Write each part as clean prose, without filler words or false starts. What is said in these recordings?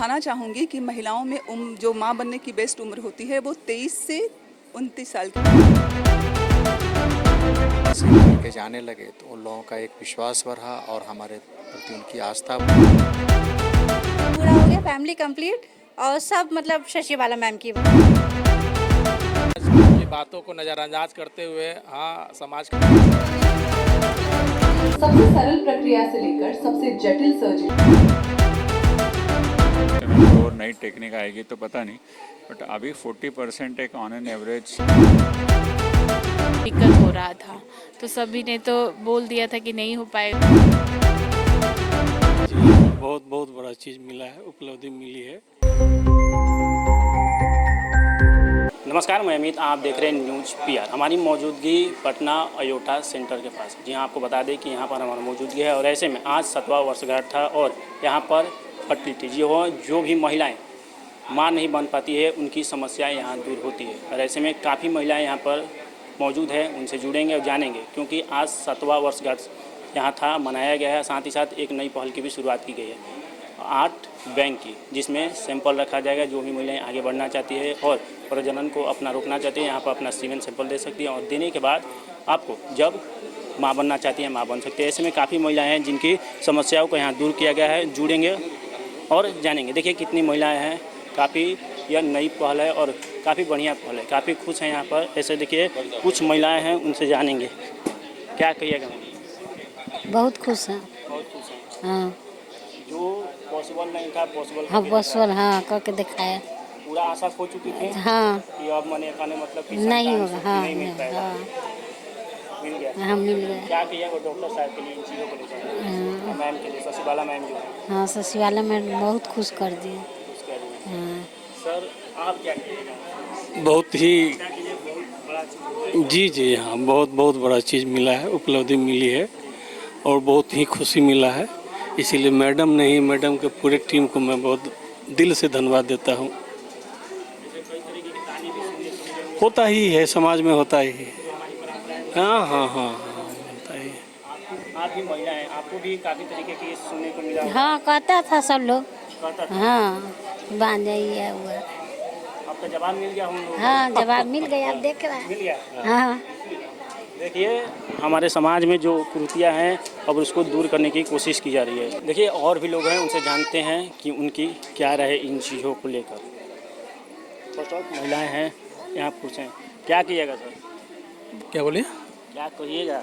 बताना चाहूँगी कि महिलाओं में जो माँ बनने की बेस्ट उम्र होती है वो 23 से 29 साल की। लेके जाने लगे तो उन लोगों का एक विश्वास बढ़ा और हमारे प्रति उनकी आस्था पूरा हो गया, फैमिली कंप्लीट और सब मतलब शशिबाला मैम की बातों को नज़रअंदाज करते हुए समाज का सबसे सरल प्रक्रिया से लेकर सबसे जटिल सर्जरी। और नई टेक्निक आएगी तो पता नहीं, बट अभी 40% एक ऑन एन एवरेज दिक्कत हो रहा था, तो सभी ने तो बोल दिया था कि नहीं हो पाएगा। बहुत बहुत बड़ा चीज़ मिला है, उपलब्धि मिली है। नमस्कार, मैं अमित, आप देख रहे हैं न्यूज़ पीआर। हमारी मौजूदगी पटना अयोटा सेंटर के पास, जी हाँ, आपको बता दें कि यहाँ पर हमारी मौजूदगी है और ऐसे में आज 7वां वर्षगांठ था और यहाँ पर फर्टिलिटी जो भी महिलाएं मां नहीं बन पाती है उनकी समस्याएं यहाँ दूर होती है और ऐसे में काफ़ी महिलाएं यहाँ पर मौजूद है, उनसे जुड़ेंगे और जानेंगे क्योंकि आज 7वां वर्षगांठ यहाँ था, मनाया गया है। साथ ही साथ एक नई पहल की भी शुरुआत की गई है, आर्ट बैंक की, जिसमें सैंपल रखा जाएगा। जो भी महिलाएं आगे बढ़ना चाहती है और प्रजनन को अपना रोकना चाहती है, यहाँ पर अपना सीमेन सैंपल दे सकती है और देने के बाद आपको जब माँ बनना चाहती है माँ बन सकती है। ऐसे में काफ़ी महिलाएं हैं जिनकी समस्याओं को यहाँ दूर किया गया है। जुड़ेंगे और जानेंगे। देखिए कितनी महिलाएं हैं, काफ़ी यह नई पहल है और काफ़ी बढ़िया पहल है, काफ़ी खुश हैं यहाँ पर। ऐसे देखिए कुछ महिलाएँ हैं, उनसे जानेंगे। क्या कहिएगा? बहुत खुश हैं। बहुत खुश हैं। हाँ, जो पॉसिबल नहीं था पॉसिबल हाँ पॉसिबल, हाँ करके दिखाया। पूरा आशा खो चुकी थी हाँ कि अब मने खाने मतलब कि नहीं होगा, हाँ नहीं मिल पाएगा। हाँ मिल गया। हाँ मिल गया। क्या कहिएगा डॉक्टर साहब के लिए, इन चीज़ों को लेकर, मैम के लिए, शशिबाला मैम जो है? हाँ शशिबाला मैम बहुत खुश कर दिए। उसके लिए हाँ सर आप क्या कहिएगा? बहुत ही क्या कीजिए, बहुत बड़ा चीज़। जी हाँ, बहुत बहुत बड़ा चीज़ मिला है, उपलब्धि मिली है और बहुत ही खुशी मिला है। इसीलिए मैडम के पूरे टीम को मैं बहुत दिल से धन्यवाद देता हूँ। होता ही है, समाज में होता ही है। हाँ होता ही है। आप भी महिला हैं, आपको भी काफ़ी तरीके की सुनने को मिला। हाँ कहता था सब लोग। कहता था। हाँ बांध जाइए हुआ। आपका जवाब मिल गया हम लोग। हाँ जवाब मिल गया, आप देख रहे मिल हैं। गया। हाँ देखिए हमारे समाज में जो कुरीतियाँ हैं अब उसको दूर करने की कोशिश की जा रही है। देखिए और भी लोग हैं, उनसे जानते हैं कि उनकी क्या राय है इन चीज़ों को लेकर। महिलाएं हैं, यहाँ पूछें क्या कीजिएगा सर? क्या बोलिए? क्या कहिएगा?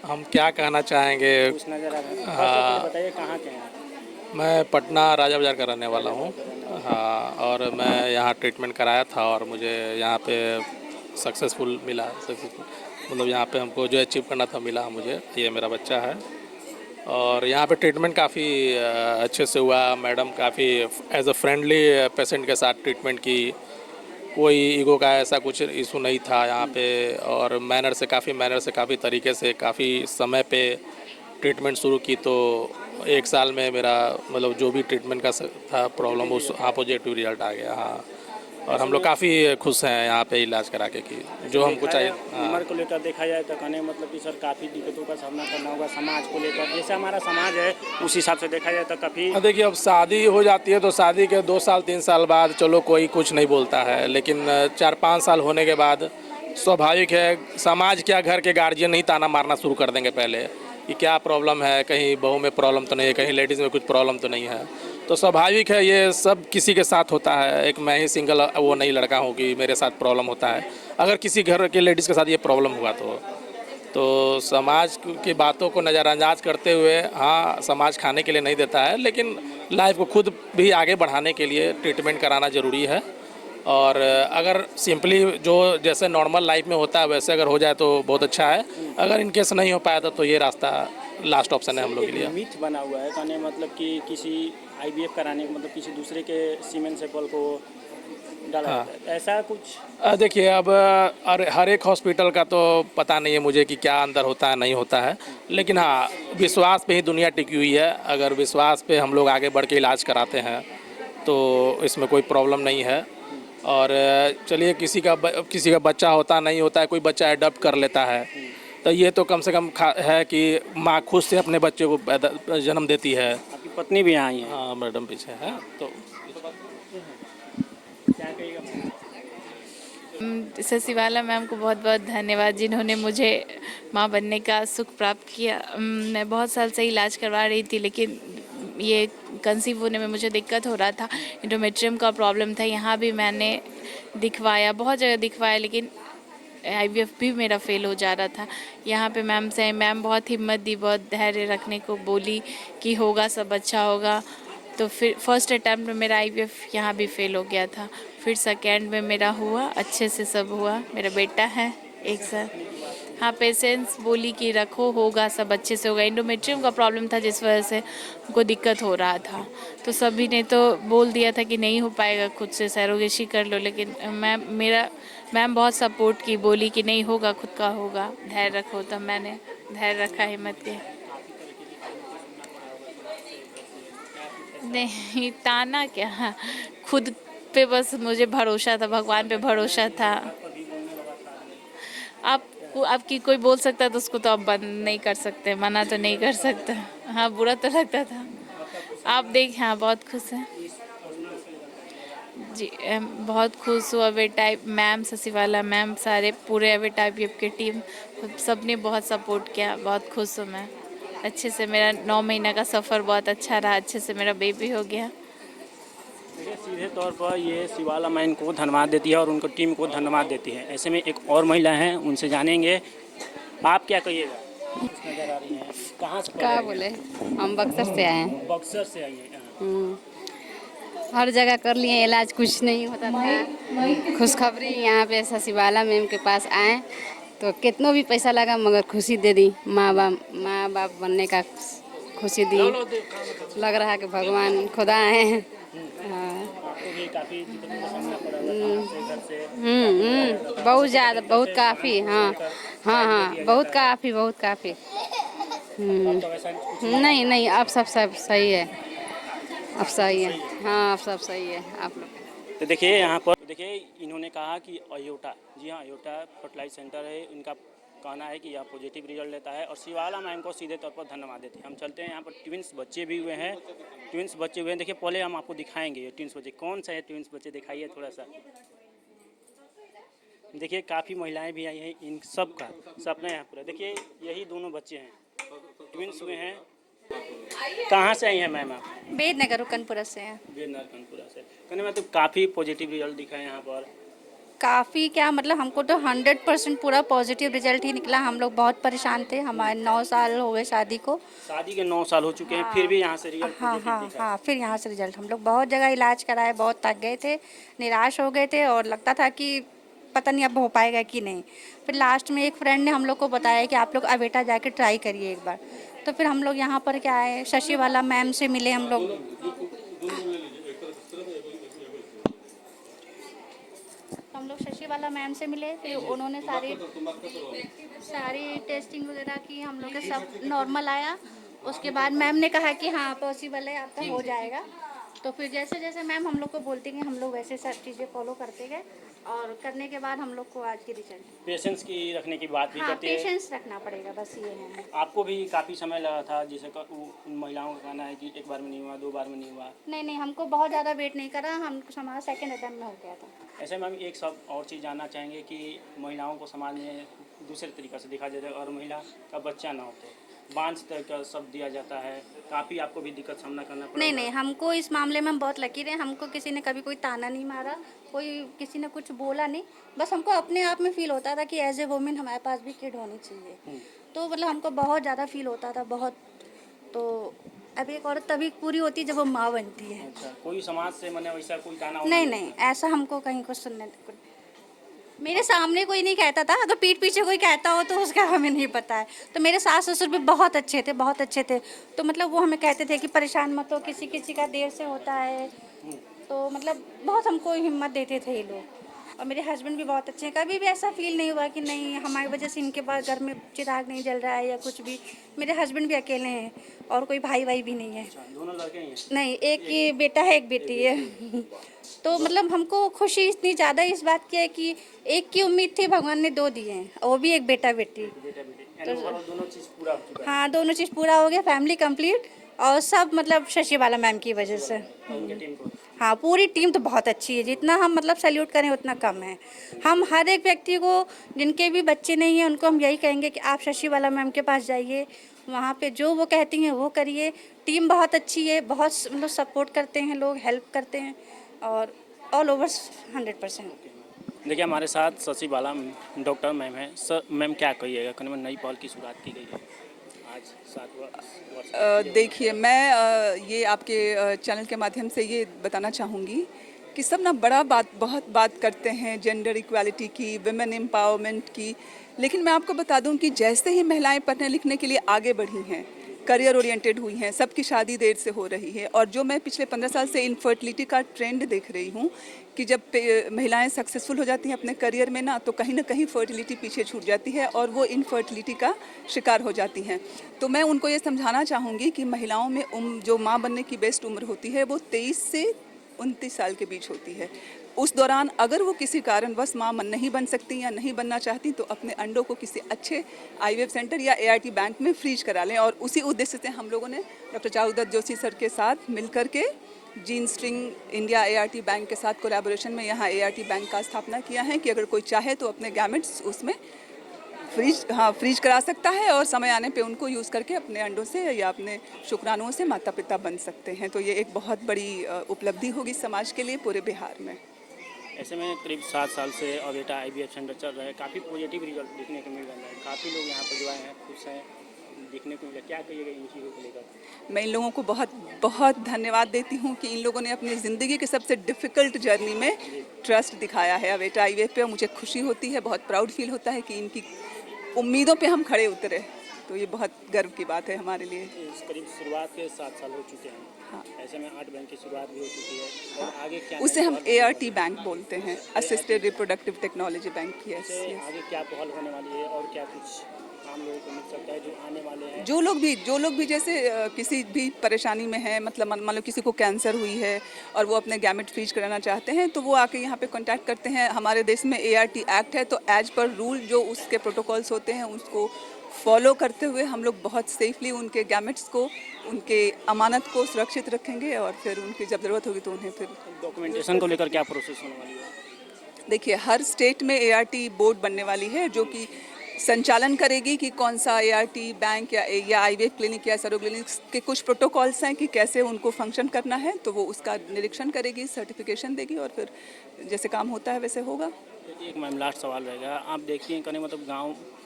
हम क्या कहना चाहेंगे? कुछ नज़र आ रहा है, बताइए कहाँ के हैं? मैं पटना राजा बाज़ार का रहने वाला हूँ। हाँ, और मैं यहाँ ट्रीटमेंट कराया था और मुझे यहाँ पे सक्सेसफुल मिला। मतलब यहाँ पे हमको जो अचीव करना था मिला मुझे। ये मेरा बच्चा है और यहाँ पे ट्रीटमेंट काफ़ी अच्छे से हुआ। मैडम काफ़ी एज अ फ्रेंडली पेशेंट के साथ ट्रीटमेंट की, कोई ईगो का ऐसा कुछ इशू नहीं था यहाँ पे और मैनर से काफ़ी तरीके से काफ़ी समय पे ट्रीटमेंट शुरू की। तो 1 साल में मेरा मतलब जो भी ट्रीटमेंट का था प्रॉब्लम उस पॉजिटिव रिजल्ट आ गया। हाँ, और हम लोग काफ़ी खुश हैं यहाँ पे इलाज करा के कि जो हमको चाहिए। उम्र को लेकर देखा जाए तो कहने मतलब कि सर काफ़ी दिक्कतों का सामना करना होगा समाज को लेकर। जैसे हमारा समाज है उस हिसाब से देखा जाए तो काफ़ी। देखिए अब शादी हो जाती है तो शादी के 2 साल 3 साल बाद चलो कोई कुछ नहीं बोलता है, लेकिन 4-5 साल होने के बाद स्वाभाविक है समाज क्या घर के गार्जियन नहीं ताना मारना शुरू कर देंगे पहले कि क्या प्रॉब्लम है, कहीं बहू में प्रॉब्लम तो नहीं है, कहीं लेडीज़ में कुछ प्रॉब्लम तो नहीं है। तो स्वाभाविक है ये सब किसी के साथ होता है। एक मैं ही सिंगल वो नहीं लड़का हूँ कि मेरे साथ प्रॉब्लम होता है। अगर किसी घर के लेडीज़ के साथ ये प्रॉब्लम हुआ तो समाज की बातों को नज़रअंदाज करते हुए, हाँ समाज खाने के लिए नहीं देता है, लेकिन लाइफ को खुद भी आगे बढ़ाने के लिए ट्रीटमेंट कराना ज़रूरी है। और अगर सिंपली जो जैसे नॉर्मल लाइफ में होता है वैसे अगर हो जाए तो बहुत अच्छा है। अगर इनकेस नहीं हो पाया तो ये रास्ता लास्ट ऑप्शन है हम लोग के लिए। मिथ बना हुआ है कहने मतलब कि किसी IVF कराने मतलब किसी दूसरे के सीमेन सैंपल को डाला जाता है, ऐसा कुछ? देखिए अब हर एक हॉस्पिटल का तो पता नहीं है मुझे कि क्या अंदर होता है नहीं होता है, लेकिन हाँ विश्वास पे ही दुनिया टिकी हुई है। अगर विश्वास पे हम लोग आगे बढ़ के इलाज कराते हैं तो इसमें कोई प्रॉब्लम नहीं है। और चलिए किसी का बच्चा होता नहीं होता है, कोई बच्चा एडॉप्ट कर लेता है तो ये तो कम से कम है कि माँ खुद से अपने बच्चे को जन्म देती है। आपकी पत्नी भी यहाँ आई है। हाँ मैडम पीछे है तो क्या कहिएगा मैम? ससीवाला मैम को बहुत बहुत धन्यवाद जिन्होंने मुझे माँ बनने का सुख प्राप्त किया। मैं बहुत साल से इलाज करवा रही थी, लेकिन ये कंसीव होने में मुझे दिक्कत हो रहा था। इंडोमेट्रियम का प्रॉब्लम था। यहाँ भी मैंने दिखवाया, बहुत जगह दिखवाया, लेकिन IVF भी मेरा फेल हो जा रहा था। यहाँ पे मैम से मैम बहुत हिम्मत दी, बहुत धैर्य रखने को बोली कि होगा, सब अच्छा होगा। तो फिर फर्स्ट अटैम्प्ट में मेरा IVF यहाँ भी फेल हो गया था, फिर सेकेंड में मेरा हुआ, अच्छे से सब हुआ। मेरा बेटा है 1 साल। हाँ, पेशेंस बोली कि रखो, होगा, सब अच्छे से होगा। इंडोमेट्रियम का प्रॉब्लम था जिस वजह से हमको दिक्कत हो रहा था, तो सभी ने तो बोल दिया था कि नहीं हो पाएगा, खुद से सरोगेसी कर लो। लेकिन मैम बहुत सपोर्ट की, बोली कि नहीं होगा, खुद का होगा, धैर्य रखो। तब मैंने धैर्य रखा, हिम्मत की। नहीं ताना क्या, खुद पे बस मुझे भरोसा था, भगवान पे भरोसा था। आपकी कोई बोल सकता तो उसको तो आप बंद नहीं कर सकते, मना तो नहीं कर सकता। हाँ, बुरा तो लगता था। आप देख, हाँ बहुत खुश हैं जी। बहुत खुश हुआ बेटा। मैम ससीवाला मैम, सारे पूरे अवेटा IVF की टीम, सब ने बहुत सपोर्ट किया। बहुत खुश हूँ मैं। अच्छे से मेरा 9 महीना का सफ़र बहुत अच्छा रहा, अच्छे से मेरा बेबी हो गया। देखिए, सीधे तौर पर ये शिवाला मैम को धन्यवाद देती है और उनको टीम को धन्यवाद देती है। ऐसे में एक और महिला हैं, उनसे जानेंगे। आप क्या कहिएगा? नजर आ रही हैं, कहाँ से? क्या बोले, हम बक्सर से आए हैं। बक्सर से आई हैं। हर जगह कर लिए इलाज, कुछ नहीं होता था। खुशखबरी यहाँ पे ससीवाला मैम के पास आए तो कितनों भी पैसा लगा मगर खुशी दे दी। माँ बाप बनने का खुशी दी। लग रहा है कि भगवान खुदा हैं। आपको भी काफ़ी दिक्कतों का सामना पड़ा हुआ था घर से। बहुत ज़्यादा, बहुत काफ़ी। हाँ हाँ हाँ, बहुत काफ़ी। नहीं, अब सब सही है। अब सही है। हाँ, अब सब सही है। आप लोग तो देखिए यहाँ पर, देखिए इन्होंने कहा कि अयोटा, जी हाँ, अयोटा फर्टिलाइज सेंटर है, इनका कहना है कि यह पॉजिटिव रिजल्ट लेता है और शिवाला मैम को सीधे तौर पर धन्यवाद देते हैं। हम चलते हैं, यहाँ पर ट्विंस बच्चे भी हुए हैं। देखिए, पहले हम आपको दिखाएंगे ये ट्विंस बच्चे कौन सा है। ट्विंस बच्चे दिखाइए थोड़ा सा। देखिए, काफ़ी महिलाएं भी आई हैं, इन सब का सपना यहाँ पूरा। देखिए, यही दोनों बच्चे हैं, ट्विंस हुए हैं। कहाँ से आई हैं मैम आप? बेदनगर कनपुरा से हैं। बेदनगर कनपुरा से। कहने में तो काफ़ी पॉजिटिव रिजल्ट दिखा है यहाँ पर। काफ़ी क्या मतलब, हमको तो 100% पूरा पॉजिटिव रिजल्ट ही निकला। हम लोग बहुत परेशान थे, हमारे 9 साल हो गए शादी को। शादी के 9 साल हो चुके हैं, फिर भी यहाँ से रिजल्ट हाँ, फिर यहाँ से रिजल्ट। हम लोग बहुत जगह इलाज कराए, बहुत थक गए थे, निराश हो गए थे और लगता था कि पता नहीं अब हो पाएगा कि नहीं। फिर लास्ट में एक फ्रेंड ने हम लोग को बताया कि आप लोग अवेटा जाके ट्राई करिए एक बार। तो फिर हम लोग यहाँ पर क्या आए, शशिवाला मैम से मिले हम लोग। शशिवाला मैम से मिले, फिर उन्होंने सारी टेस्टिंग वगैरह की, हम लोग के सब नॉर्मल आया। उसके बाद मैम ने कहा कि हाँ पॉसिबल है, आपका हो जाएगा। तो फिर जैसे जैसे मैम हम लोग को बोलती गई, हम लोग वैसे सब चीज़ें फॉलो करते गए और करने के बाद हम लोग को आज की रिजल्ट। पेशेंस की रखने की बात भी करती है। पेशेंस रखना पड़ेगा, बस ये है। आपको भी काफ़ी समय लगा था, जैसे उन महिलाओं का कहना है कि 1 बार में नहीं हुआ, 2 बार में नहीं हुआ। नहीं, हमको बहुत ज़्यादा वेट नहीं करा, हमारा सेकेंड अटेम्प्ट में हो गया था। ऐसे मैम एक सब और चीज़ जानना चाहेंगे कि महिलाओं को समाज में दूसरे तरीक़े से देखा जाता है और महिला का बच्चा ना हो तो बांझ का सब दिया जाता है। काफ़ी आपको भी दिक्कत सामना करना पड़ा? नहीं, हमको इस मामले में हम बहुत लकी रहे। हमको किसी ने कभी कोई ताना नहीं मारा, किसी ने कुछ बोला नहीं। बस हमको अपने आप में फील होता था कि एज ए वुमेन हमारे पास भी किड होनी चाहिए। तो मतलब हमको बहुत ज़्यादा फील होता था, बहुत। तो अब एक औरत तभी पूरी होती है जब वो माँ बनती है। अच्छा, कोई समाज से मैंने वैसा कोई ताना? नहीं, ऐसा हमको कहीं कुछ सुनने, मेरे सामने कोई नहीं कहता था। अगर पीठ पीछे कोई कहता हो तो उसका हमें नहीं पता है। तो मेरे सास ससुर भी बहुत अच्छे थे। तो मतलब वो हमें कहते थे कि परेशान मत हो, किसी का देर से होता है। तो मतलब बहुत हमको हिम्मत देते थे ये लोग। और मेरे हस्बैंड भी बहुत अच्छे हैं, कभी भी ऐसा फील नहीं हुआ कि नहीं हमारी वजह से इनके पास घर में चिराग नहीं जल रहा है या कुछ भी। मेरे हस्बैंड भी अकेले हैं और कोई भाई भी नहीं है। दोनों लड़के ही हैं? नहीं, एक बेटा है, एक बेटी है। तो मतलब हमको खुशी इतनी ज़्यादा इस बात की है कि एक की उम्मीद थी, भगवान ने 2 दिए हैं, वो भी एक बेटा बेटी। यानी ओवरऑल दोनों चीज़ पूरा हो चुका है। हाँ, दोनों चीज़ पूरा हो गया, फैमिली कंप्लीट, और सब मतलब शशि बाला मैम की वजह से। और उनके टीम को हाँ, पूरी टीम तो बहुत अच्छी है, जितना हम मतलब सैल्यूट करें उतना कम है। हम हर एक व्यक्ति को, जिनके भी बच्चे नहीं हैं, उनको हम यही कहेंगे कि आप शशि बाला मैम के पास जाइए, वहाँ पे जो वो कहती हैं वो करिए। टीम बहुत अच्छी है, बहुत मतलब सपोर्ट करते हैं लोग, हेल्प करते हैं, और ऑल ओवर 100%। देखिए हमारे साथ शशि बाला डॉक्टर मैम है। सर मैम क्या कहिएगा, कहीं नई पहल की शुरुआत की गई है आज 7 वर्ष। देखिए, मैं ये आपके चैनल के माध्यम से ये बताना चाहूँगी कि सब ना बहुत बात करते हैं जेंडर इक्वालिटी की, विमेन एम्पावरमेंट की, लेकिन मैं आपको बता दूं कि जैसे ही महिलाएं पढ़ने लिखने के लिए आगे बढ़ी हैं, करियर ओरिएंटेड हुई हैं, सबकी शादी देर से हो रही है, और जो मैं पिछले 15 साल से इनफर्टिलिटी का ट्रेंड देख रही हूँ कि जब महिलाएं सक्सेसफुल हो जाती हैं अपने करियर में ना, तो कहीं ना कहीं फर्टिलिटी पीछे छूट जाती है और वो इनफर्टिलिटी का शिकार हो जाती हैं। तो मैं उनको ये समझाना चाहूँगी कि महिलाओं में जो माँ बनने की बेस्ट उम्र होती है वो 23 से 29 साल के बीच होती है। उस दौरान अगर वो किसी कारणवश माँ नहीं बन सकती या नहीं बनना चाहती, तो अपने अंडों को किसी अच्छे आईवीएफ सेंटर या एआरटी बैंक में फ्रीज करा लें। और उसी उद्देश्य से हम लोगों ने डॉक्टर चारुदत्त जोशी सर के साथ मिलकर के gene string India ART bank के साथ कोलैबोरेशन में यहाँ एआरटी बैंक का स्थापना किया है कि अगर कोई चाहे तो अपने गैमेट्स उसमें फ्रीज करा सकता है, और समय आने पे उनको यूज़ करके अपने अंडों से या अपने शुक्राणुओं से माता पिता बन सकते हैं। तो ये एक बहुत बड़ी उपलब्धि होगी समाज के लिए पूरे बिहार में। ऐसे में करीब 7 साल से अवेटा आईवीएफ सेंटर चल रहा है, काफ़ी पॉजिटिव रिजल्ट देखने को मिल रहा है, काफ़ी लोग यहाँ पर जो आए हैं खुश हैं, देखने को मिला। क्या कहिएगा इन चीज़ों को लेकर? मैं इन लोगों को बहुत बहुत धन्यवाद देती हूँ कि इन लोगों ने अपनी ज़िंदगी के सबसे डिफ़िकल्ट जर्नी में ट्रस्ट दिखाया है अवेटा आईवीएफ पे। मुझे खुशी होती है, बहुत प्राउड फील होता है कि इनकी उम्मीदों पे हम खड़े उतरे, तो ये बहुत गर्व की बात है हमारे लिए। करीब शुरुआत के 7 साल हो चुके हैं। हाँ। ऐसे में 8 बैंक की शुरुआत भी हो चुकी है, और आगे क्या उसे हम एआरटी बैंक बोलते हैं, assisted reproductive technology bank. Yes, आगे क्या पहल होने वाली है, और क्या कुछ आम लोगों को मिल सकता है जो आने वाले हैं? जो लोग भी जैसे किसी भी परेशानी में है, मतलब मान लो किसी को कैंसर हुई है और वो अपने गैमेट फ्रीज कराना चाहते हैं, तो वो आके यहाँ पे कांटेक्ट करते हैं। हमारे देश में एआरटी एक्ट है, तो एज पर रूल जो उसके प्रोटोकॉल्स होते हैं उसको फॉलो करते हुए हम लोग बहुत सेफली उनके गैमेट्स को, उनके अमानत को सुरक्षित रखेंगे, और फिर उनकी जब ज़रूरत होगी तो उन्हें फिर डॉक्यूमेंटेशन को लेकर क्या प्रोसेस होने वाली है? देखिए, हर स्टेट में एआरटी बोर्ड बनने वाली है जो कि संचालन करेगी कि कौन सा एआरटी बैंक या आईवीएफ क्लिनिक या सरो क्लिनिक्स के कुछ प्रोटोकॉल्स हैं कि कैसे उनको फंक्शन करना है, तो वो उसका निरीक्षण करेगी, सर्टिफिकेशन देगी, और फिर जैसे काम होता है वैसे होगा। एक मैम लास्ट सवाल रहेगा, आप देखती हैं कहीं मतलब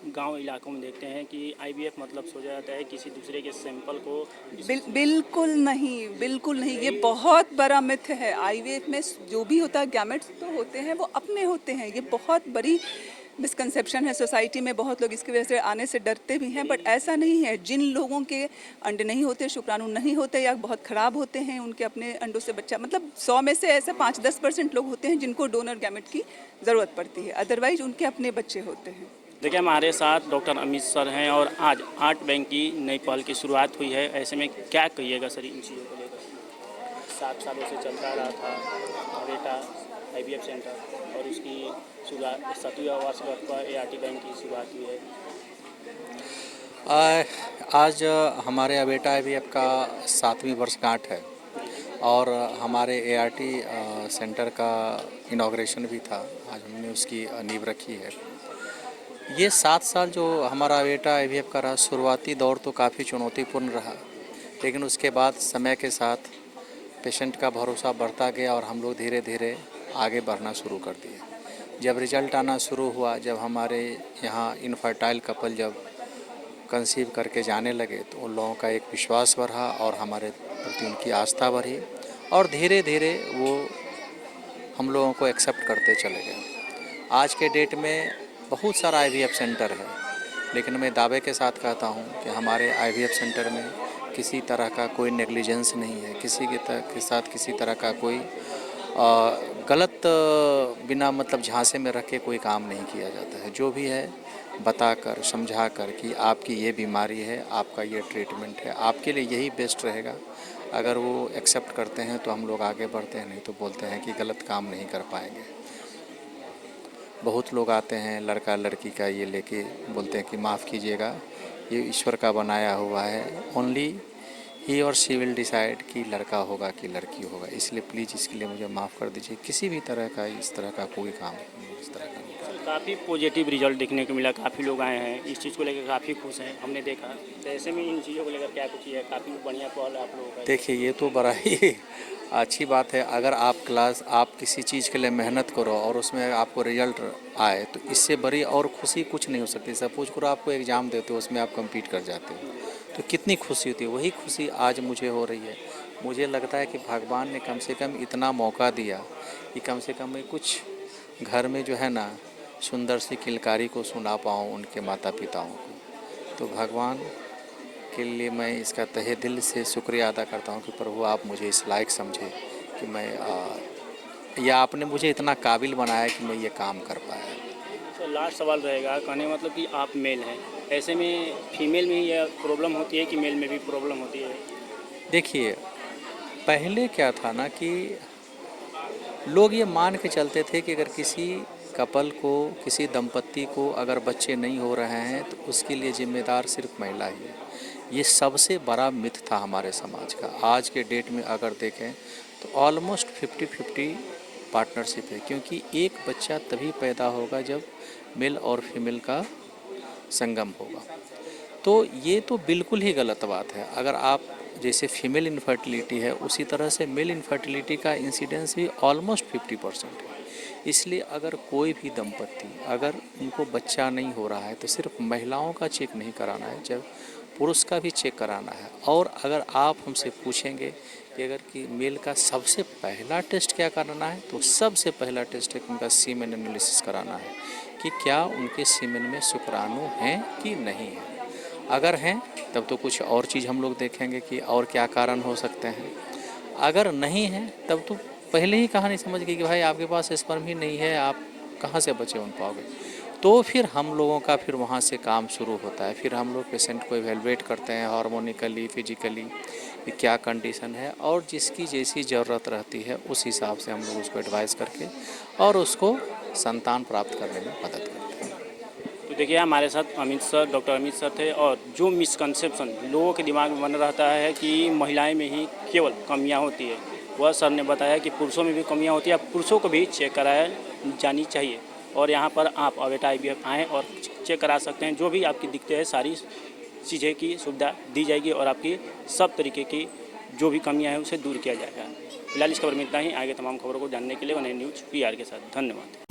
गांव इलाकों में देखते हैं कि आईवीएफ मतलब सोचा जाता है किसी दूसरे के सैंपल को। बिल्कुल नहीं, ये बहुत बड़ा मिथ है। आईवीएफ में जो भी होता है, गैमेट्स तो होते हैं वो अपने होते हैं, ये बहुत बड़ी मिसकंसेप्शन है सोसाइटी में। बहुत लोग इसकी वजह से आने से डरते भी हैं, बट ऐसा नहीं है। जिन लोगों के अंडे नहीं होते, शुक्राणु नहीं होते या बहुत ख़राब होते हैं, उनके अपने अंडों से बच्चा, मतलब 100 में से ऐसे 5-10% लोग होते हैं जिनको डोनर गैमेट की ज़रूरत पड़ती है, अदरवाइज उनके अपने बच्चे होते हैं। देखिए हमारे साथ डॉक्टर अमित सर हैं, और आज 8 बैंक की नई पहल की शुरुआत हुई है। ऐसे में क्या कहिएगा सर इन चीज़ों को लेकर? 7 सालों से चलता रहा था अवेटा आईवीएफ सेंटर, और उसकी शुरुआत 7वां वर्षगांठ पर एआरटी बैंक की शुरुआत हुई है। आज हमारे अवेटा आईवीएफ का 7वीं वर्षगांठ है, और हमारे एआरटी सेंटर का इनॉग्रेशन भी था। आज हमने उसकी नींव रखी है। ये 7 साल जो हमारा अवेटा आईवीएफ का रहा, शुरुआती दौर तो काफ़ी चुनौतीपूर्ण रहा, लेकिन उसके बाद समय के साथ पेशेंट का भरोसा बढ़ता गया और हम लोग धीरे धीरे आगे बढ़ना शुरू कर दिए। जब रिजल्ट आना शुरू हुआ, जब हमारे यहाँ इनफर्टाइल कपल जब कंसीव करके जाने लगे, तो उन लोगों का एक विश्वास बढ़ा और हमारे प्रति उनकी आस्था बढ़ी, और धीरे धीरे वो हम लोगों को एक्सेप्ट करते चले गए। आज के डेट में बहुत सारा आईवीएफ सेंटर है, लेकिन मैं दावे के साथ कहता हूँ कि हमारे आईवीएफ सेंटर में किसी तरह का कोई नेग्लिजेंस नहीं है, किसी के साथ किसी तरह का कोई गलत बिना मतलब झांसे में रख के कोई काम नहीं किया जाता है। जो भी है बताकर, समझाकर कि आपकी ये बीमारी है, आपका ये ट्रीटमेंट है, आपके लिए यही बेस्ट रहेगा। अगर वो एक्सेप्ट करते हैं तो हम लोग आगे बढ़ते हैं, नहीं तो बोलते हैं कि गलत काम नहीं कर पाएंगे। बहुत लोग आते हैं लड़का लड़की का ये लेके, बोलते हैं कि माफ़ कीजिएगा, ये ईश्वर का बनाया हुआ है, ओनली ही और शी विल डिसाइड कि लड़का होगा कि लड़की होगा। इसलिए प्लीज़ इसके लिए मुझे माफ़ कर दीजिए। किसी भी तरह का इस तरह का कोई काम इस तरह का नहीं करना। काफ़ी पॉजिटिव रिजल्ट देखने को मिला, काफ़ी लोग आए हैं इस चीज़ को लेकर काफ़ी खुश हैं, हमने देखा। तो ऐसे में इन चीज़ों को लेकर क्या कुछ है, काफ़ी बढ़िया पहल है आप लोगों का। देखिए ये तो बड़ा ही अच्छी बात है। अगर आप किसी चीज़ के लिए मेहनत करो और उसमें आपको रिजल्ट आए तो इससे बड़ी और खुशी कुछ नहीं हो सकती। सपोज करो आपको एग्ज़ाम देते हो, उसमें आप कम्पीट कर जाते हो तो कितनी खुशी होती है। वही खुशी आज मुझे हो रही है। मुझे लगता है कि भगवान ने कम से कम इतना मौका दिया कि कम से कम मैं कुछ घर में जो है ना सुंदर सी किलकारी को सुना पाऊँ उनके माता पिताओं को। तो भगवान के लिए मैं इसका तहे दिल से शुक्रिया अदा करता हूँ कि प्रभु आप मुझे इस लायक समझे कि मैं या आपने मुझे इतना काबिल बनाया कि मैं ये काम कर पाया। तो लास्ट सवाल रहेगा, कहने का मतलब कि आप मेल हैं, ऐसे में फीमेल में ही यह प्रॉब्लम होती है कि मेल में भी प्रॉब्लम होती है? देखिए पहले क्या था ना कि लोग ये मान के चलते थे कि अगर किसी कपल को, किसी दंपत्ति को अगर बच्चे नहीं हो रहे हैं तो उसके लिए जिम्मेदार सिर्फ महिला ही है। ये सबसे बड़ा मिथ था हमारे समाज का। आज के डेट में अगर देखें तो ऑलमोस्ट 50-50 पार्टनरशिप है, क्योंकि एक बच्चा तभी पैदा होगा जब मेल और फीमेल का संगम होगा। तो ये तो बिल्कुल ही गलत बात है। अगर आप जैसे फीमेल इनफर्टिलिटी है उसी तरह से मेल इनफर्टिलिटी का इंसिडेंस भी ऑलमोस्ट 50% है। इसलिए अगर कोई भी दंपत्ति अगर उनको बच्चा नहीं हो रहा है तो सिर्फ महिलाओं का चेक नहीं कराना है, जब पुरुष का भी चेक कराना है। और अगर आप हमसे पूछेंगे कि अगर कि मेल का सबसे पहला टेस्ट क्या कराना है तो सबसे पहला टेस्ट है कि उनका सीमेन एनालिसिस कराना है कि क्या उनके सीमेन में शुक्राणु हैं कि नहीं है। अगर हैं तब तो कुछ और चीज़ हम लोग देखेंगे कि और क्या कारण हो सकते हैं। अगर नहीं है तब तो पहले ही कहानी समझ गई कि भाई आपके पास स्पर्म ही नहीं है, आप कहाँ से बचे बन पाओगे। तो फिर हम लोगों का फिर वहाँ से काम शुरू होता है। फिर हम लोग पेशेंट को इवेलुएट करते हैं हार्मोनिकली, फिजिकली कि क्या कंडीशन है, और जिसकी जैसी ज़रूरत रहती है उस हिसाब से हम लोग उसको एडवाइस करके और उसको संतान प्राप्त करने में मदद करते हैं। तो देखिए हमारे साथ Amit sir, doctor Amit sir थे। और जो मिसकंसेप्शन लोगों के दिमाग में बन रहता है कि महिलाएं में ही केवल कमियां होती है, वह सर ने बताया कि पुरुषों में भी कमियां होती है, पुरुषों को भी चेक कराया जानी चाहिए। और यहाँ पर आप अवेटा IVF आएँ और चेक करा सकते हैं। जो भी आपकी दिक्कतें हैं सारी चीज़ें की सुविधा दी जाएगी और आपकी सब तरीके की जो भी कमियाँ हैं उसे दूर किया जाएगा। फिलहाल इस खबर में इतना ही। आगे तमाम खबरों को जानने के लिए वन न्यूज़ PR के साथ धन्यवाद।